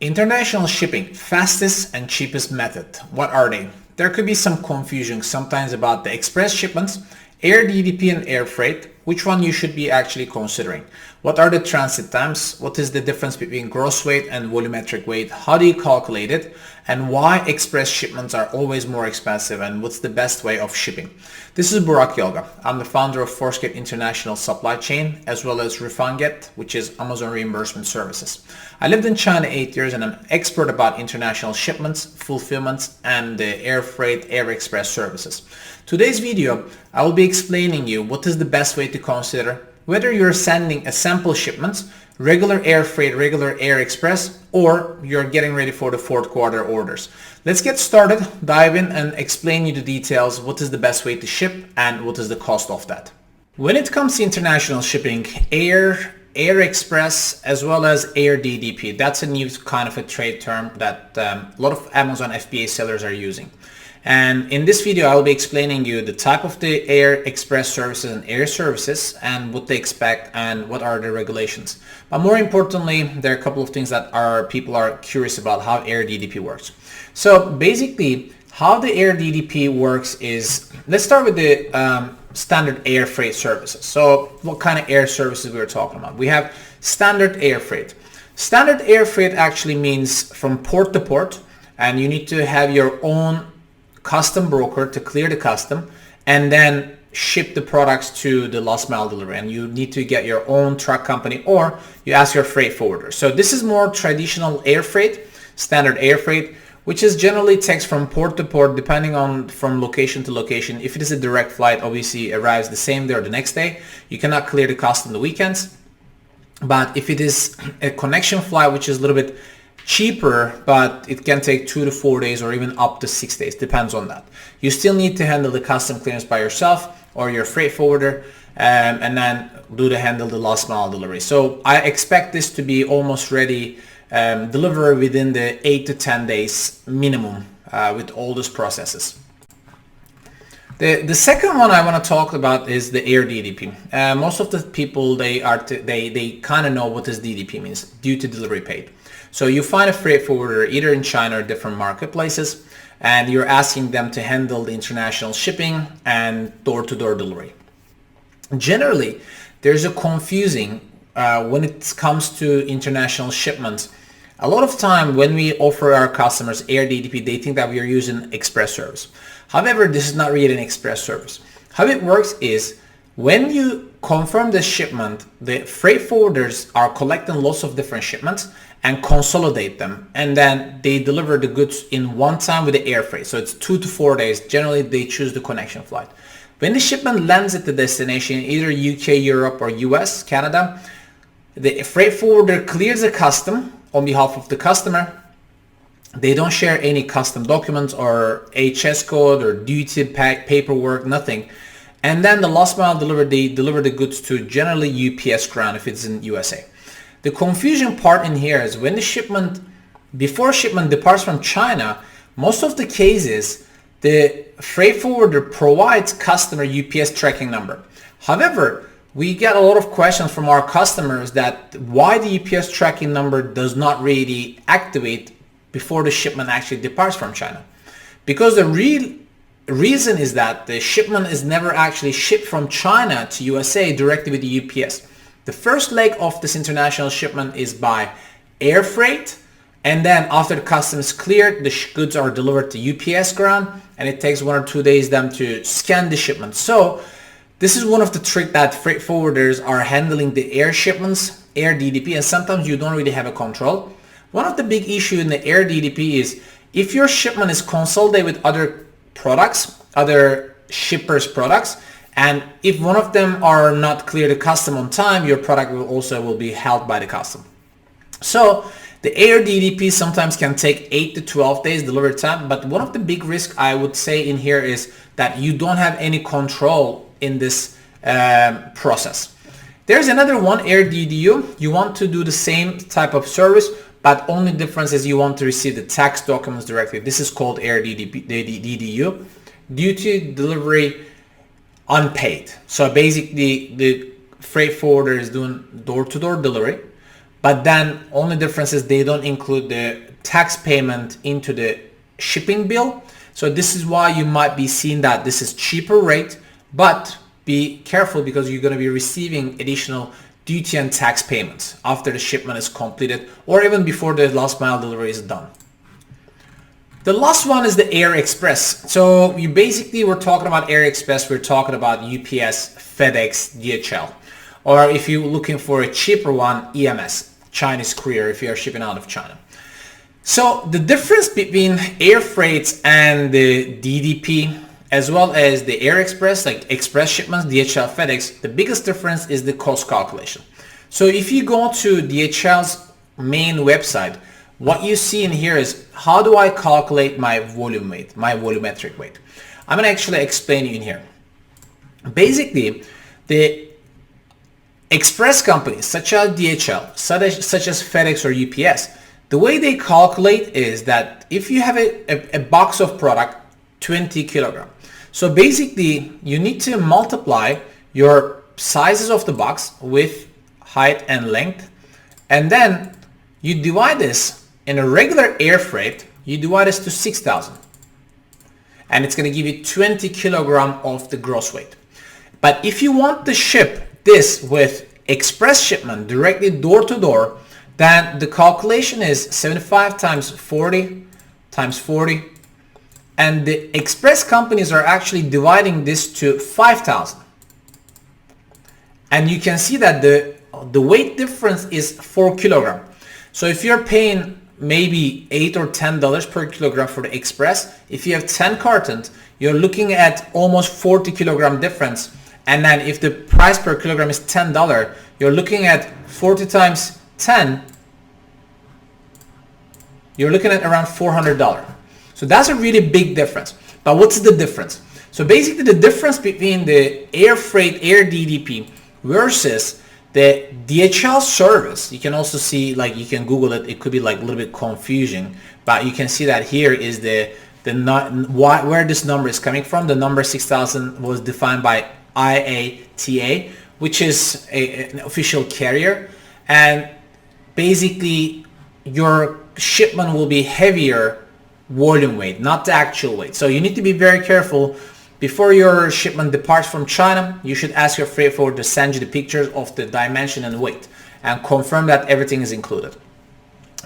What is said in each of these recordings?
International shipping, fastest and cheapest method. What are they? There could be some confusion sometimes about the express shipments, air DDP and air freight, which one you should be actually considering. What are the transit times? What is the difference between gross weight and volumetric weight? How do you calculate it? And why express shipments are always more expensive, and what's the best way of shipping? This is Burak Yolga. I'm the founder of Forceget International Supply Chain, as well as RefundGet, which is Amazon reimbursement services. I lived in China 8 years and I'm an expert about international shipments, fulfillments, and the air freight, air express services. Today's video, I will be explaining you what is the best way to consider whether you're sending a sample shipments, regular air freight, regular air express, or you're getting ready for the fourth quarter orders. Let's get started, dive in and explain you the details, what is the best way to ship and what is the cost of that. When it comes to international shipping, air express, as well as air DDP, that's a new kind of a trade term that a lot of Amazon FBA sellers are using. And in this video, I will be explaining you the type of the air express services and air services and what they expect and what are the regulations. But more importantly, there are a couple of things that people are curious about how air DDP works. So basically, how the air DDP works is, let's start with the standard air freight services. So what kind of air services we're talking about? We have standard air freight. Standard air freight actually means from port to port, and you need to have your own custom broker to clear the custom and then ship the products to the last mile delivery, and you need to get your own truck company or you ask your freight forwarder. So this is more traditional air freight, standard air freight, which is generally takes from port to port depending on from location to location. If it is a direct flight, obviously arrives the same day or the next day. You cannot clear the custom the weekends. But if it is a connection flight, which is a little bit cheaper, but it can take 2 to 4 days or even up to 6 days, depends on that. You still need to handle the custom clearance by yourself or your freight forwarder, and then handle the last mile delivery. So I expect this to be almost ready, delivery within the 8 to 10 days minimum with all these processes. The second one I want to talk about is the air DDP. Most of the people, they kind of know what this DDP means, due to delivery paid. So you find a freight forwarder either in China or different marketplaces, and you're asking them to handle the international shipping and door-to-door delivery. Generally, there's a confusing when it comes to international shipments. A lot of time when we offer our customers air DDP, they think that we are using express service. However, this is not really an express service. How it works is, when you confirm the shipment, the freight forwarders are collecting lots of different shipments and consolidate them, and then they deliver the goods in one time with the air freight. So it's 2 to 4 days. Generally, they choose the connection flight. When the shipment lands at the destination, either UK, Europe, or US, Canada, the freight forwarder clears the custom on behalf of the customer. They don't share any custom documents or HS code or duty paperwork, nothing. And then the last mile delivery, they deliver the goods to generally UPS ground if it's in USA. The confusion part in here is when the shipment, before shipment departs from China, most of the cases, the freight forwarder provides customer UPS tracking number. However, we get a lot of questions from our customers that why the UPS tracking number does not really activate before the shipment actually departs from China. Because the real reason is that the shipment is never actually shipped from China to USA directly with the UPS. The first leg of this international shipment is by air freight, and then after the customs cleared, the goods are delivered to UPS ground, and it takes 1 or 2 days them to scan the shipment. So this is one of the tricks that freight forwarders are handling the air shipments, air DDP, and sometimes you don't really have a control. One of the big issue in the air DDP is if your shipment is consolidated with other products, other shippers' products, and if one of them are not clear the custom on time, your product will be held by the custom. So the air DDP sometimes can take 8 to 12 days delivery time, but one of the big risks I would say in here is that you don't have any control in this process. There's another one, Air DDU. You want to do the same type of service, but only difference is you want to receive the tax documents directly. This is called Air DDU, duty delivery unpaid. So basically the freight forwarder is doing door-to-door delivery, but then only difference is they don't include the tax payment into the shipping bill. So this is why you might be seeing that this is cheaper rate, but be careful because you're going to be receiving additional duty and tax payments after the shipment is completed or even before the last mile delivery is done. The last one is the Air Express. So you basically, we're talking about Air Express, we're talking about UPS, FedEx, DHL. Or if you're looking for a cheaper one, EMS, Chinese courier, if you're shipping out of China. So the difference between air freight and the DDP, as well as the Air Express, like express shipments, DHL, FedEx, the biggest difference is the cost calculation. So if you go to DHL's main website, what you see in here is how do I calculate my volume weight, my volumetric weight. I'm going to actually explain you in here. Basically, the express companies such as DHL, such as FedEx or UPS, the way they calculate is that if you have a box of product, 20 kilogram. So basically, you need to multiply your sizes of the box with height and length, and then you divide this in a regular air freight, you divide this to 6,000. And it's going to give you 20 kilogram of the gross weight. But if you want to ship this with express shipment directly door to door, then the calculation is 75 times 40 times 40. And the express companies are actually dividing this to 5,000. And you can see that the weight difference is 4 kilogram. So if you're paying maybe $8 or $10 per kilogram for the express, if you have 10 cartons, you're looking at almost 40 kilogram difference. And then if the price per kilogram is $10, you're looking at 40 times 10, you're looking at around $400. So that's a really big difference. But what's the difference? So basically the difference between the air freight, Air DDP versus the DHL service, you can also see, like, you can Google it, it could be like a little bit confusing, but you can see that here is where this number is coming from. The number 6,000 was defined by IATA, which is an official carrier, and basically your shipment will be heavier volume weight, not the actual weight. So you need to be very careful. Before your shipment departs from China, you should ask your freight forwarder to send you the pictures of the dimension and weight and confirm that everything is included.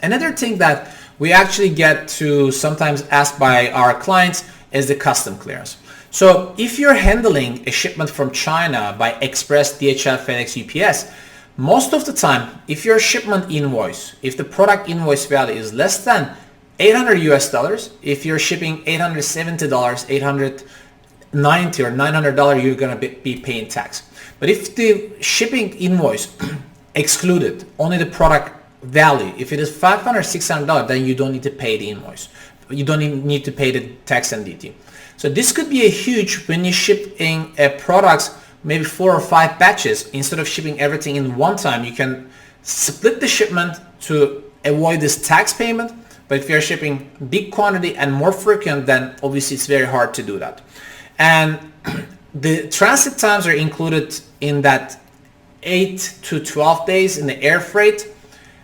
Another thing that we actually get to sometimes asked by our clients is the custom clearance. So if you're handling a shipment from China by express, DHL, FedEx, UPS, most of the time, if your shipment invoice, if the product invoice value is less than $800 US, if you're shipping $870, $890 or $900, you're going to be paying tax. But if the shipping invoice excluded only the product value, if it is $500, $600, then you don't need to pay the invoice. You don't need to pay the tax and DT. So this could be a huge when you're shipping products, maybe 4 or 5 batches. Instead of shipping everything in one time, you can split the shipment to avoid this tax payment. But if you're shipping big quantity and more frequent, then obviously it's very hard to do that. And the transit times are included in that 8 to 12 days in the air freight.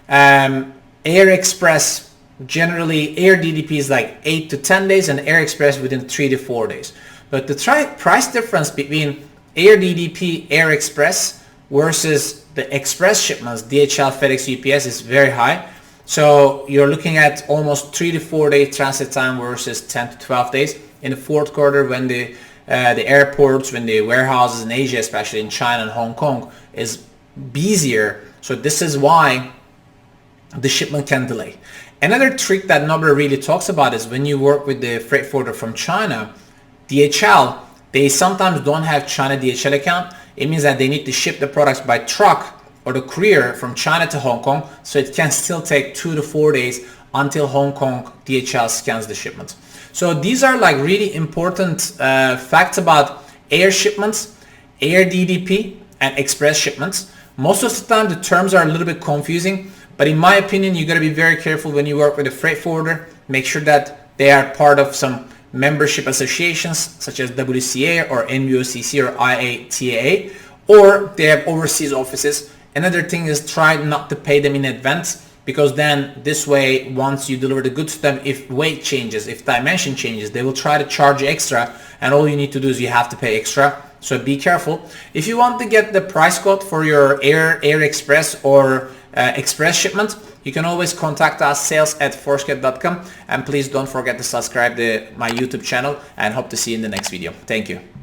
Air Express, generally Air DDP is like 8 to 10 days and Air Express within 3 to 4 days. But the price difference between Air DDP, Air Express versus the express shipments, DHL, FedEx, UPS is very high. So you're looking at almost 3 to 4 day transit time versus 10 to 12 days. In the fourth quarter, when the airports, when the warehouses in Asia, especially in China and Hong Kong, is busier. So this is why the shipment can delay. Another trick that nobody really talks about is when you work with the freight forwarder from China, DHL, they sometimes don't have China DHL account. It means that they need to ship the products by truck or the courier from China to Hong Kong. So it can still take 2 to 4 days until Hong Kong DHL scans the shipments. So these are like really important facts about air shipments, Air DDP and express shipments. Most of the time the terms are a little bit confusing, but in my opinion, you got to be very careful when you work with a freight forwarder. Make sure that they are part of some membership associations such as WCA or NVOCC or IATA, or they have overseas offices. Another thing is try not to pay them in advance, because then this way, once you deliver the goods to them, if weight changes, if dimension changes, they will try to charge you extra, and all you need to do is you have to pay extra. So be careful. If you want to get the price quote for your Air Express or Express shipment, you can always contact us, sales@forceget.com, and please don't forget to subscribe to my YouTube channel, and hope to see you in the next video. Thank you.